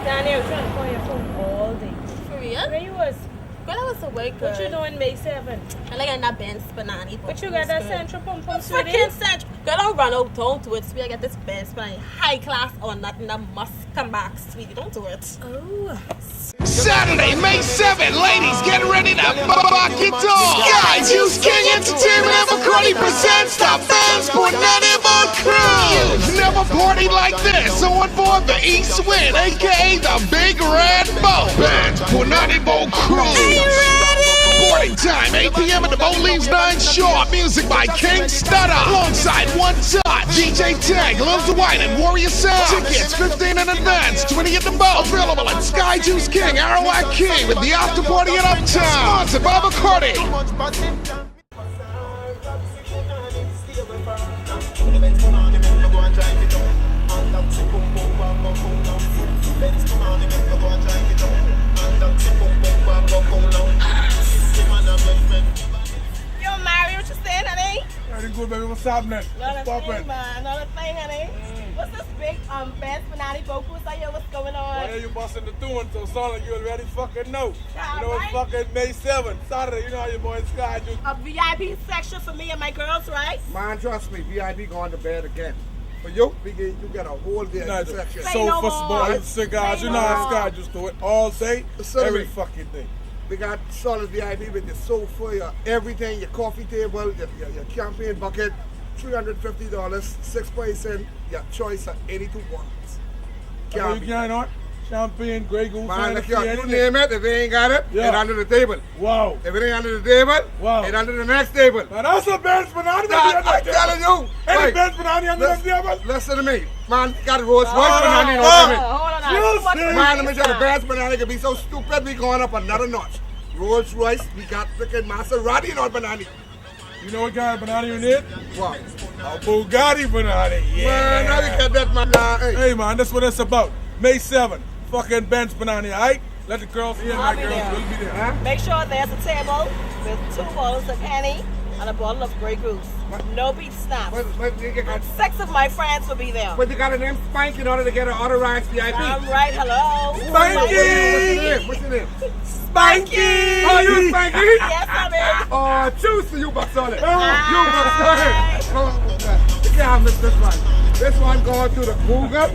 Daniel, trying to call your phone all day. For real? Where you was? Girl, I was awake, girl. What you doing May 7th? I like in that benz punany. But you got that central pump from Freaking Sweden? central. Girl, don't run out, don't do it, sweetie. I got this benz punany. High class or nothing that must come back, sweetie. Don't do it. Oh. Saturday, May 7th, ladies, get ready to fuck it off. Guys, use King Entertainment and McCarty presents the Benz Punany Crew. You've never partied like this on board the East Wind, aka the Big Red Boat. Benz Punany Crew. Are you ready? Boarding time, 8 p.m. at the boat leaves 9 sharp. Music by King Stutter. Alongside One Touch, DJ Tag, Lil Dwight, and Warrior Sound. Tickets 15 in advance, 20 at the boat. Available at Sky Juice King, Arawak King, with the after party at Uptown. Sponsored by McCarty. Yo, Mary, what you saying, honey? Pretty good, baby. What's happening? Another What's thing, poppin'? man. Another thing, honey. What's this big benz punany vocals? I hear what's going on. Why are you busting the tune? So sound like you already fucking know. Yeah, You know it's right? fucking May 7th, Saturday. You know how your boy Sky just. A VIP section for me and my girls, right? Man, trust me, VIP going to bed again. For you, you get a whole day Nah, section. Say so no first of all, more. cigars. Say You know how no Sky more. just do it all day, So every me. fucking day. We got solid VIP with your sofa, your everything, your coffee table, your champagne bucket, $350, 6 person, your choice of 82 bottles. So you can't on champagne, Grey Goose, Man, look Hennessy, here, you anything. name it, if they ain't got it, Yeah. it's under the table. Wow. If it ain't under the table, Wow. it's under the next table. Now that's a Benz Punany. I'm telling you. Any Wait, Benz Punany under the table? listen to me. Man, got Rolls Royce Hold on, banana, you know hold what I mean? Hold on, You too much see? Man, let me tell you, the now. Benz banana can be so stupid, we going up another notch. Rolls Royce, we got freaking Maserati in our banana. You know what kind of banana you need? What? A Bugatti banana. Yeah. Man, now you get that, man. Hey. Hey man, that's what it's about. May 7th, fucking Benz Punany, alright? Let the girls in, I'll my be girls there. will be there. Huh? Make sure there's a table with 2 bottles of Henny and a bottle of Grey Goose. No beach snaps. But you And 6 of my friends will be there. But you got a name Spank in order to get an authorized VIP. I'm right, hello. Spanky! What's your name? Spanky! Oh, you Spanky? Yes, I'm in. Oh, choose to you, Bucks on it. You Aye. Bucks on it. Oh, you can't miss this one. This one going to the Cougar.